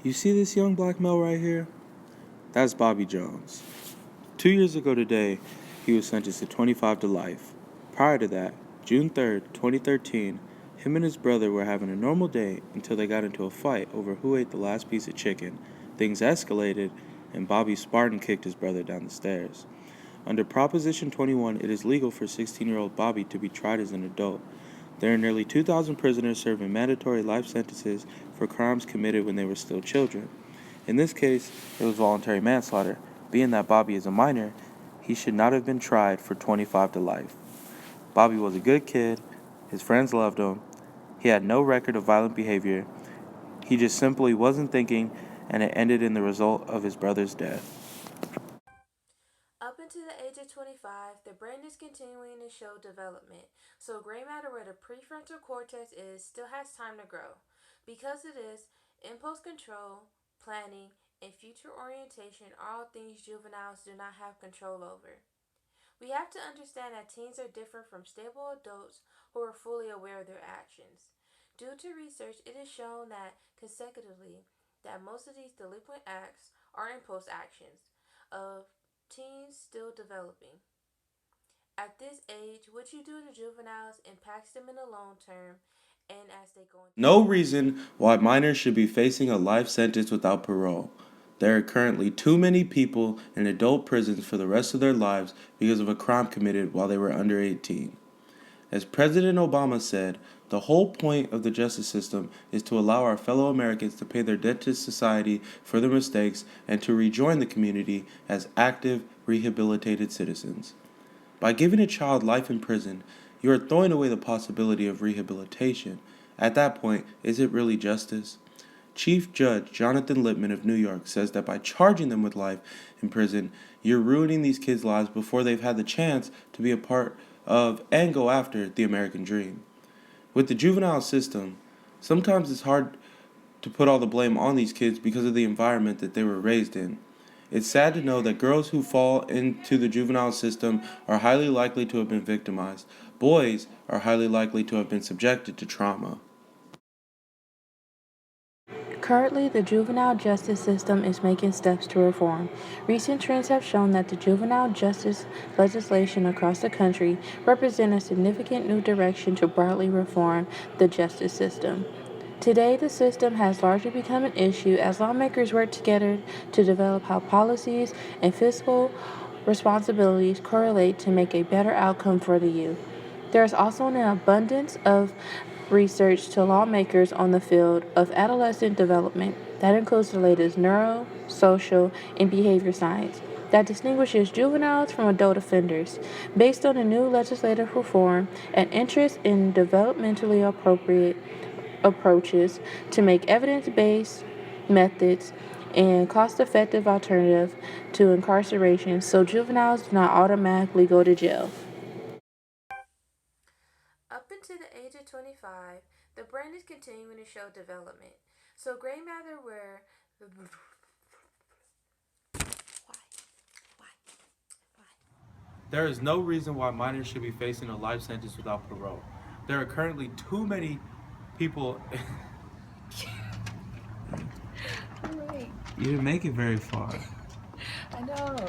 You see this young black male right here? That's Bobby Jones. 2 years ago today, he was sentenced to 25 to life. Prior to that, June 3rd, 2013, him and his brother were having a normal day until they got into a fight over who ate the last piece of chicken. Things escalated, and Bobby Spartan kicked his brother down the stairs. Under Proposition 21, it is legal for 16-year-old Bobby to be tried as an adult. There are nearly 2,000 prisoners serving mandatory life sentences for crimes committed when they were still children. In this case, it was voluntary manslaughter. Being that Bobby is a minor, he should not have been tried for 25 to life. Bobby was a good kid. His friends loved him. He had no record of violent behavior. He just simply wasn't thinking, and it ended in the result of his brother's death. Up until the age of 25, the brain is continuing to show development, so gray matter where the prefrontal cortex is still has time to grow. Because of this, impulse control, planning, and future orientation are all things juveniles do not have control over. We have to understand that teens are different from stable adults who are fully aware of their actions. Due to research, it is shown that consecutively that most of these delinquent acts are impulse actions of teens still developing. At this age, what you do to juveniles impacts them in the long term and as they go into No reason why minors should be facing a life sentence without parole. There are currently too many people in adult prisons for the rest of their lives because of a crime committed while they were under 18. As President Obama said, the whole point of the justice system is to allow our fellow Americans to pay their debt to society for their mistakes and to rejoin the community as active, rehabilitated citizens. By giving a child life in prison, you are throwing away the possibility of rehabilitation. At that point, is it really justice? Chief Judge Jonathan Lippman of New York says that by charging them with life in prison, you're ruining these kids' lives before they've had the chance to be a part of and go after the American dream. With the juvenile system, sometimes it's hard to put all the blame on these kids because of the environment that they were raised in. It's sad to know that girls who fall into the juvenile system are highly likely to have been victimized. Boys are highly likely to have been subjected to trauma. Currently, the juvenile justice system is making steps to reform. Recent trends have shown that the juvenile justice legislation across the country represent a significant new direction to broadly reform the justice system. Today, the system has largely become an issue as lawmakers work together to develop how policies and fiscal responsibilities correlate to make a better outcome for the youth. There is also an abundance of research to lawmakers on the field of adolescent development that includes the latest neuro, social, and behavior science that distinguishes juveniles from adult offenders. Based on the new legislative reform and interest in developmentally appropriate approaches to make evidence based methods and cost effective alternative to incarceration so juveniles do not automatically go to jail. Up until the age of 25, the brain is continuing to show development. So gray matter where There is no reason why minors should be facing a life sentence without parole. There are currently too many people. Wait, You didn't make it very far. I know.